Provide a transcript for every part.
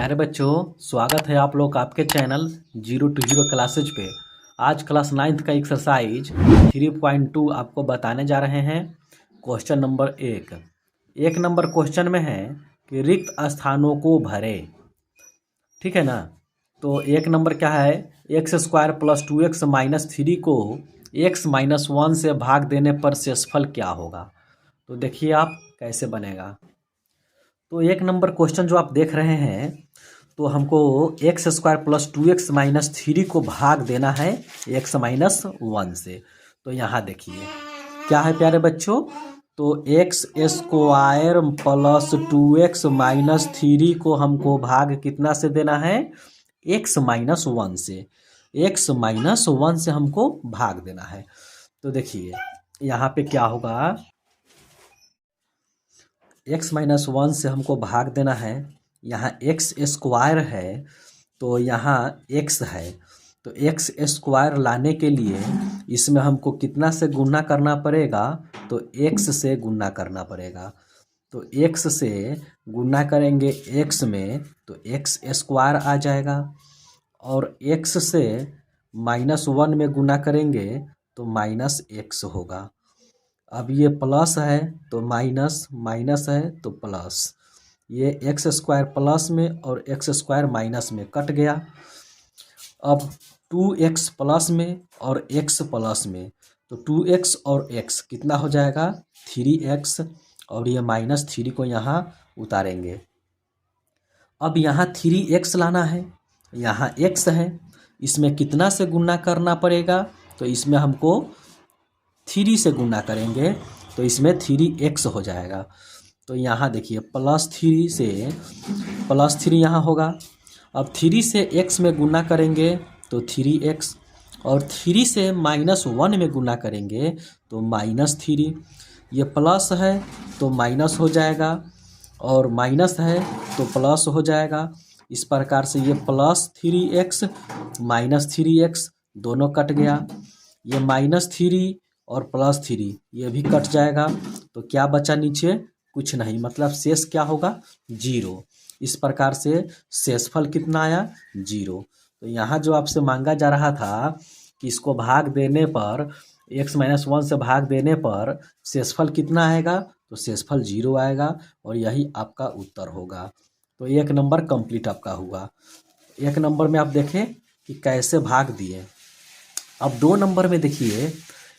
प्यारे बच्चों, स्वागत है आप लोग का आपके चैनल 0 to 0 क्लासेज पे। आज क्लास 9th का एक्सरसाइज 3.2 आपको बताने जा रहे हैं। क्वेश्चन नंबर 1 नंबर क्वेश्चन में है कि रिक्त स्थानों को भरे। ठीक है ना। तो 1 नंबर क्या है, x² + 2x - 3 को x - 1 से भाग देने पर शेषफल क्या होगा। तो देखिए आप कैसे बनेगा। तो 1 नंबर क्वेश्चन जो आप देख रहे हैं, तो हमको x² + 2x - 3 को भाग देना है x - 1 से। तो यहाँ देखिए क्या है प्यारे बच्चों, तो x² + 2x - 3 को हमको भाग कितना से देना है, x - 1 से। x - 1 से हमको भाग देना है। तो देखिए यहाँ पे क्या होगा, x - 1 से हमको भाग देना है। यहाँ x² है तो यहाँ x है, तो x² लाने के लिए इसमें हमको कितना से गुना करना पड़ेगा, तो x से गुना करना पड़ेगा। तो x से गुना करेंगे x में तो x² आ जाएगा, और x से -1 में गुना करेंगे तो -x होगा। अब ये प्लस है तो माइनस, माइनस है तो प्लस, ये x² प्लस में और x² माइनस में कट गया। अब 2x प्लस में और x प्लस में, तो 2x और x कितना हो जाएगा, 3x, और ये -3 को यहाँ उतारेंगे। अब यहाँ 3x लाना है, यहाँ x है, इसमें कितना से गुना करना पड़ेगा, तो इसमें हमको 3 से गुना करेंगे तो इसमें 3x हो जाएगा। तो यहाँ देखिए +3 से +3 यहाँ होगा। अब 3 से x में गुना करेंगे तो 3x, और 3 से -1 में गुना करेंगे तो -3। ये प्लस है तो माइनस हो जाएगा, और माइनस है तो प्लस हो जाएगा। इस प्रकार से ये +3x -3x दोनों कट गया। ये -3 और +3 ये भी कट जाएगा। तो क्या बचा नीचे, कुछ नहीं, मतलब शेष क्या होगा, 0। इस प्रकार से शेषफल कितना आया, 0। तो यहाँ जो आपसे मांगा जा रहा था कि इसको भाग देने पर, x - 1 से भाग देने पर शेषफल कितना आएगा, तो शेषफल 0 आएगा, और यही आपका उत्तर होगा। तो 1 नंबर कंप्लीट आपका हुआ। 1 नंबर में आप देखें कि कैसे भाग दिए। अब 2 नंबर में देखिए,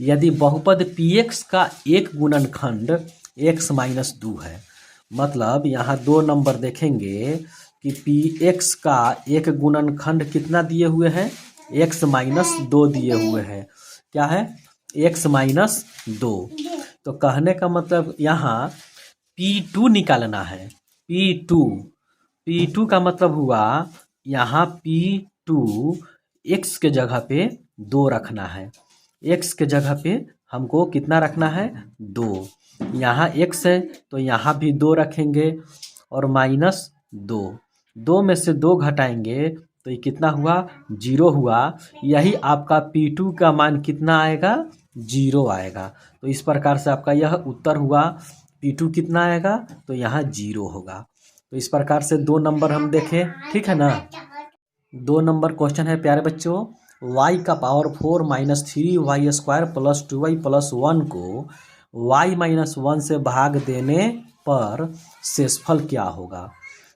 यदि बहुपद px का एक गुणनखंड x - 2 है, मतलब यहाँ 2 नंबर देखेंगे कि px का एक गुणनखंड कितना दिए हुए हैं, x - 2 दिए हुए हैं। क्या है, x - 2। तो कहने का मतलब यहाँ p2 निकालना है। p2 का मतलब हुआ यहाँ p2 x के जगह पे 2 रखना है। x के जगह पे हमको कितना रखना है, 2। यहाँ x है तो यहाँ भी 2 रखेंगे, और -2, 2 में से 2 घटाएंगे तो ये कितना हुआ, 0 हुआ। यही आपका p2 का मान कितना आएगा, 0 आएगा। तो इस प्रकार से आपका यह उत्तर हुआ। p2 कितना आएगा, तो यहाँ 0 होगा। तो इस प्रकार से 2 नंबर हम देखें, ठीक है ना। 2 नंबर क्वेश्चन है प्यारे बच्चों, y का पावर 4 - 3y² + 2y + 1 को y - 1 से भाग देने पर शेषफल क्या होगा।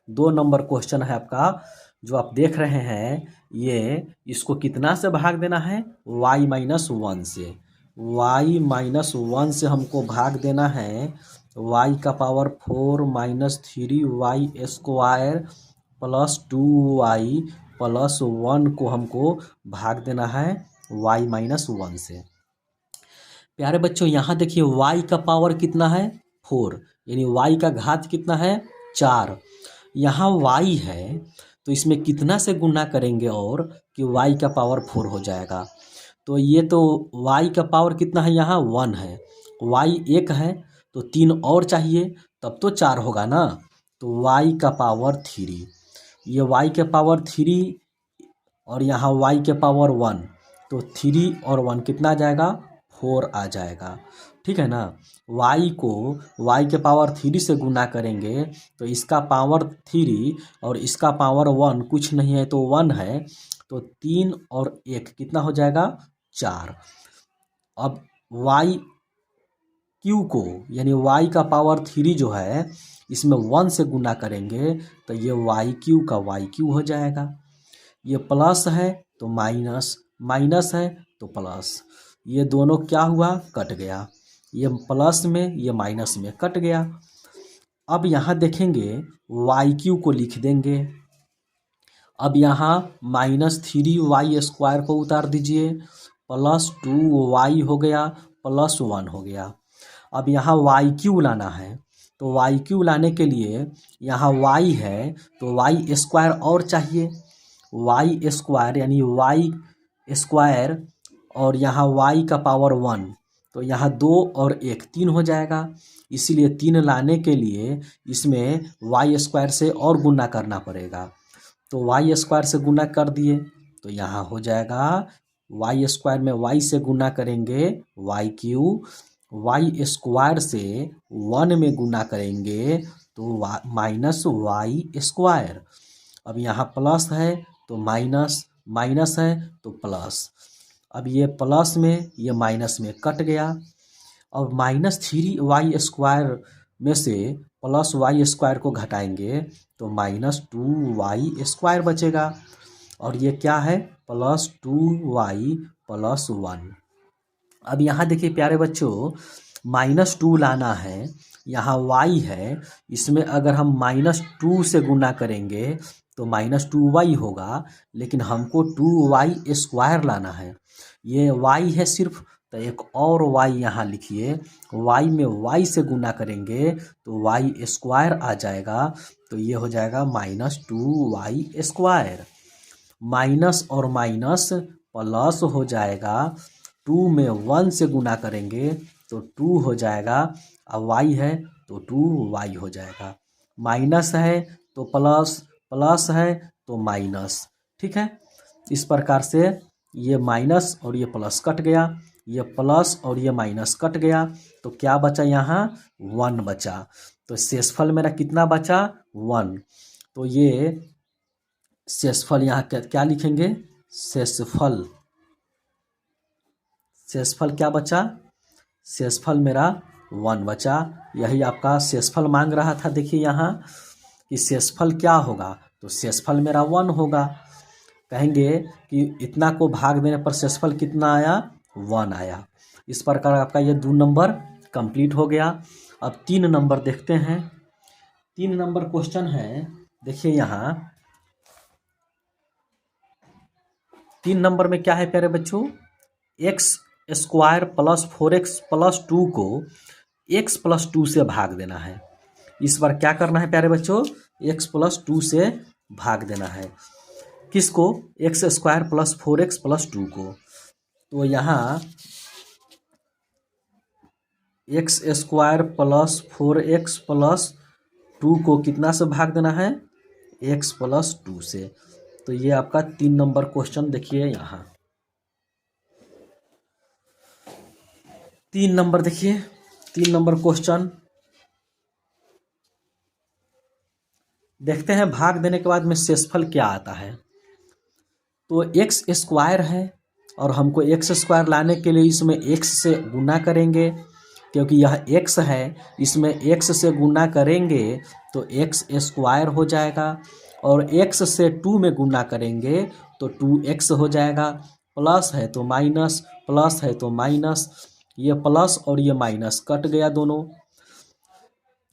2 नंबर क्वेश्चन है आपका जो आप देख रहे हैं, ये इसको कितना से भाग देना है, y - 1 से। y - 1 से हमको भाग देना है y का पावर 4 - 3y² + 2y + 1 को हमको भाग देना है y - 1 से। प्यारे बच्चों यहाँ देखिए y का पावर कितना है, 4, यानी y का घात कितना है, 4। यहाँ y है तो इसमें कितना से गुना करेंगे और कि y का पावर 4 हो जाएगा। तो ये तो y का पावर कितना है, यहाँ 1 है, y 1 है तो 3 और चाहिए तब तो 4 होगा ना। तो y का पावर 3, ये y के पावर 3 और यहाँ y के पावर 1, तो 3 और 1 कितना आ जाएगा, 4 आ जाएगा। ठीक है ना। y को y के पावर 3 से गुना करेंगे तो इसका पावर 3 और इसका पावर 1 कुछ नहीं है तो 1 है, तो 3 और 1 कितना हो जाएगा 4। अब y क्यू को यानी y का पावर 3 जो है इसमें 1 से गुना करेंगे तो ये वाई क्यू हो जाएगा। ये प्लस है तो माइनस, माइनस है तो प्लस, ये दोनों क्या हुआ कट गया, ये प्लस में ये माइनस में कट गया। अब यहाँ देखेंगे वाई क्यू को लिख देंगे। अब यहाँ -3y² को उतार दीजिए, +2y हो गया, +1 हो गया। अब यहाँ वाई क्यू लाना है तो वाई क्यू लाने के लिए यहाँ y है तो y² और चाहिए, y² यानी y² और यहाँ y का पावर 1 तो यहाँ 2 और 1 3 हो जाएगा। इसीलिए 3 लाने के लिए इसमें y² से और गुना करना पड़ेगा, तो y² से गुना कर दिए तो यहाँ हो जाएगा y² में y से गुना करेंगे y³ y² से 1 में गुना करेंगे तो -y²। अब यहाँ प्लस है तो माइनस, माइनस है तो प्लस। अब ये प्लस में ये माइनस में कट गया। अब -3y² में से +y² को घटाएंगे तो -2y² बचेगा और ये क्या है +2y + 1। अब यहाँ देखिए प्यारे बच्चों -2 लाना है, यहाँ y है, इसमें अगर हम -2 से गुना करेंगे तो -2y होगा, लेकिन हमको 2y² लाना है। ये y है सिर्फ, तो एक और y यहाँ लिखिए, y में y से गुना करेंगे तो y² आ जाएगा, तो ये हो जाएगा -2y²। माइनस और माइनस प्लस हो जाएगा, 2 में 1 से गुना करेंगे तो 2 हो जाएगा, अब y है तो 2y हो जाएगा। माइनस है तो प्लस, प्लस है तो माइनस, ठीक है। इस प्रकार से ये माइनस और ये प्लस कट गया, ये प्लस और ये माइनस कट गया, तो क्या बचा यहाँ 1 बचा। तो शेषफल मेरा कितना बचा 1। तो ये शेषफल यहाँ क्या लिखेंगे शेषफल, शेषफल क्या बचा, शेषफल मेरा 1 बचा। यही आपका शेषफल मांग रहा था। देखिए यहाँ कि शेषफल क्या होगा, तो शेषफल मेरा 1 होगा। कहेंगे कि इतना को भाग देने पर शेषफल कितना आया 1 आया। इस प्रकार आपका ये 2 नंबर कंप्लीट हो गया। अब 3 नंबर देखते हैं। 3 नंबर क्वेश्चन है, देखिए यहाँ 3 नंबर में क्या है प्यारे बच्चों, x² + 4x + 2 को x + 2 से भाग देना है। इस बार क्या करना है प्यारे बच्चों, x + 2 से भाग देना है। किसको, x² + 4x + 2 को। तो यहाँ x² + 4x + 2 को कितना से भाग देना है, x + 2 से। तो ये आपका 3 नंबर क्वेश्चन देखिए यहाँ 3 नंबर देखिए 3 नंबर क्वेश्चन देखते हैं। भाग देने के बाद में शेषफल क्या आता है। तो x² है और हमको x² लाने के लिए इसमें x से गुना करेंगे, क्योंकि यह x है, इसमें x से गुना करेंगे तो x² हो जाएगा, और x से 2 में गुना करेंगे तो 2x हो जाएगा। प्लस है तो माइनस, प्लस है तो माइनस, ये प्लस और ये माइनस कट गया दोनों।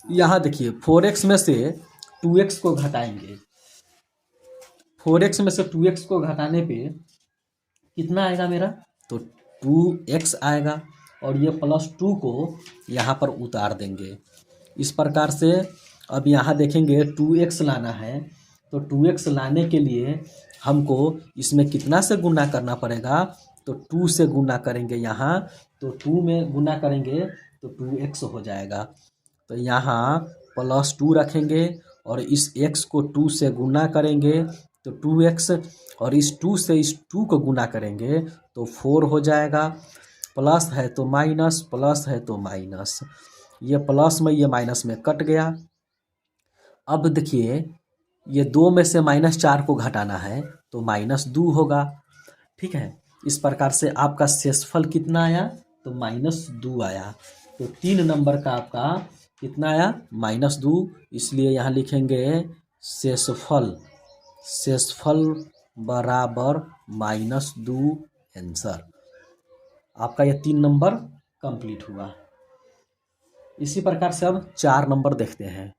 यहाँ देखिए 4x में से 2x को घटाएंगे, 4x में से 2x को घटाने पे कितना आएगा मेरा, तो 2x आएगा, और ये +2 को यहाँ पर उतार देंगे। इस प्रकार से अब यहाँ देखेंगे 2x लाना है, तो 2x लाने के लिए हमको इसमें कितना से गुना करना पड़ेगा, तो 2 से गुना करेंगे यहाँ, तो 2 में गुना करेंगे तो 2x हो जाएगा। तो यहाँ +2 रखेंगे और इस x को 2 से गुना करेंगे तो 2x, और इस 2 से इस 2 को गुना करेंगे तो 4 हो जाएगा। प्लस है तो माइनस, प्लस है तो माइनस, ये प्लस में ये माइनस में कट गया। अब देखिए ये 2 में से -4 को घटाना है तो -2 होगा। ठीक है, इस प्रकार से आपका शेषफल कितना आया तो -2 आया। तो 3 नंबर का आपका कितना आया -2, इसलिए यहाँ लिखेंगे शेषफल, शेषफल बराबर -2 आंसर। आपका ये 3 नंबर कंप्लीट हुआ। इसी प्रकार से अब 4 नंबर देखते हैं।